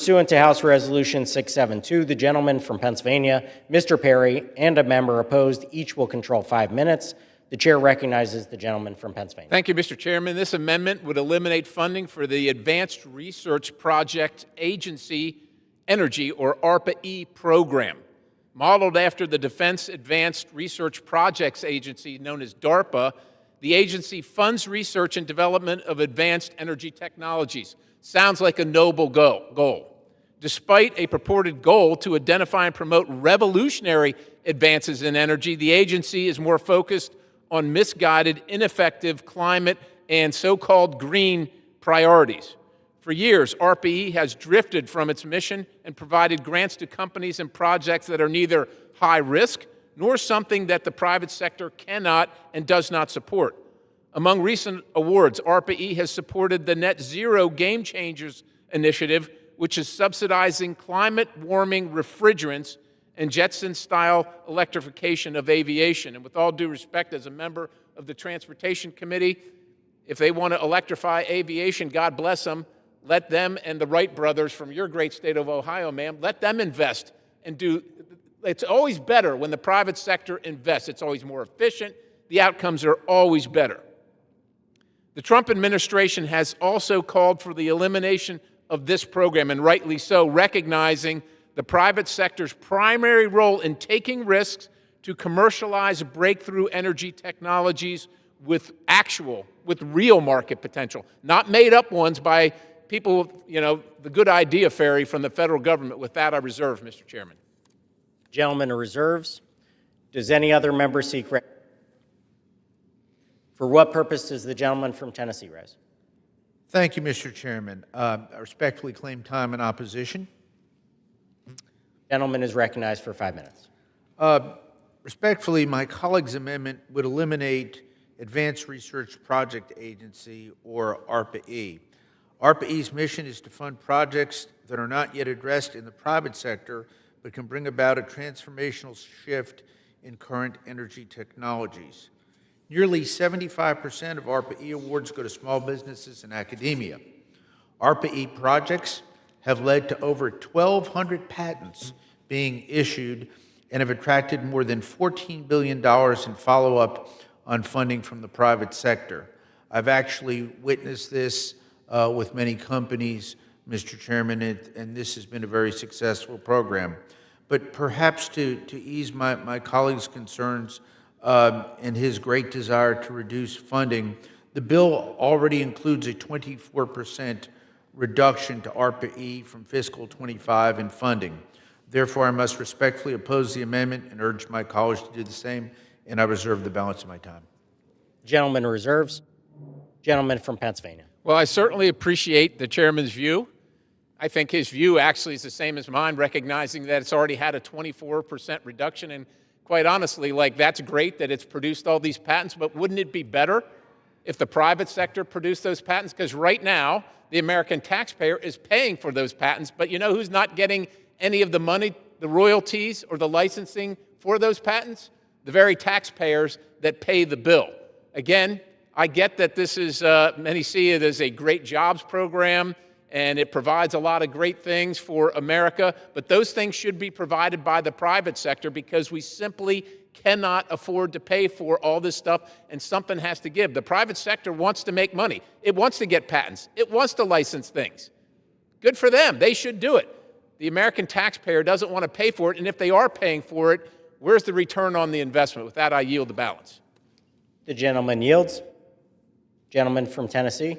Pursuant to House Resolution 672, the gentleman from Pennsylvania, Mr. Perry, and a member opposed, each will control 5 minutes. The chair recognizes the gentleman from Pennsylvania. Thank you, Mr. Chairman. This amendment would eliminate funding for the Advanced Research Project Agency Energy, or ARPA-E program. Modeled after the Defense Advanced Research Projects Agency, known as DARPA, the agency funds research and development of advanced energy technologies. Sounds like a noble goal. Despite a purported goal to identify and promote revolutionary advances in energy, the agency is more focused on misguided, ineffective climate and so-called green priorities. For years, ARPA-E has drifted from its mission and provided grants to companies and projects that are neither high risk nor something that the private sector cannot and does not support. Among recent awards, ARPA-E has supported the Net Zero Game Changers initiative, which is subsidizing climate-warming refrigerants and Jetson-style electrification of aviation. And with all due respect, as a member of the Transportation Committee, if they want to electrify aviation, God bless them. Let them and the Wright brothers from your great state of Ohio, ma'am, let them invest and do. It's always better when the private sector invests. It's always more efficient. The outcomes are always better. The Trump administration has also called for the elimination of this program, and rightly so, recognizing the private sector's primary role in taking risks to commercialize breakthrough energy technologies with real market potential, not made up ones by people, the good idea fairy from the federal government. With that, I reserve, Mr. Chairman. Gentleman reserves. Does any other member seek? For what purpose does the gentleman from Tennessee rise? Thank you, Mr. Chairman. I respectfully claim time in opposition. Gentleman is recognized for 5 minutes. Respectfully, my colleague's amendment would eliminate Advanced Research Project Agency, or ARPA-E. ARPA-E's mission is to fund projects that are not yet addressed in the private sector, but can bring about a transformational shift in current energy technologies. Nearly 75% of ARPA-E awards go to small businesses and academia. ARPA-E projects have led to over 1,200 patents being issued and have attracted more than $14 billion in follow-up on funding from the private sector. I've actually witnessed this with many companies, Mr. Chairman, and this has been a very successful program. But perhaps to ease my colleague's concerns and his great desire to reduce funding, the bill already includes a 24% reduction to ARPA-E from fiscal 25 in funding. Therefore, I must respectfully oppose the amendment and urge my colleagues to do the same, and I reserve the balance of my time. Gentleman reserves. Gentleman from Pennsylvania. Well, I certainly appreciate the chairman's view. I think his view actually is the same as mine, recognizing that it's already had a 24% reduction. And quite honestly, that's great that it's produced all these patents, but wouldn't it be better if the private sector produced those patents? Because right now, the American taxpayer is paying for those patents, but you know who's not getting any of the money, the royalties or the licensing for those patents? The very taxpayers that pay the bill. Again, I get that this is, many see it as a great jobs program, and it provides a lot of great things for America, but those things should be provided by the private sector because we simply cannot afford to pay for all this stuff, and something has to give. The private sector wants to make money. It wants to get patents. It wants to license things. Good for them. They should do it. The American taxpayer doesn't want to pay for it, and if they are paying for it, where's the return on the investment? With that, I yield the balance. The gentleman yields. Gentleman from Tennessee.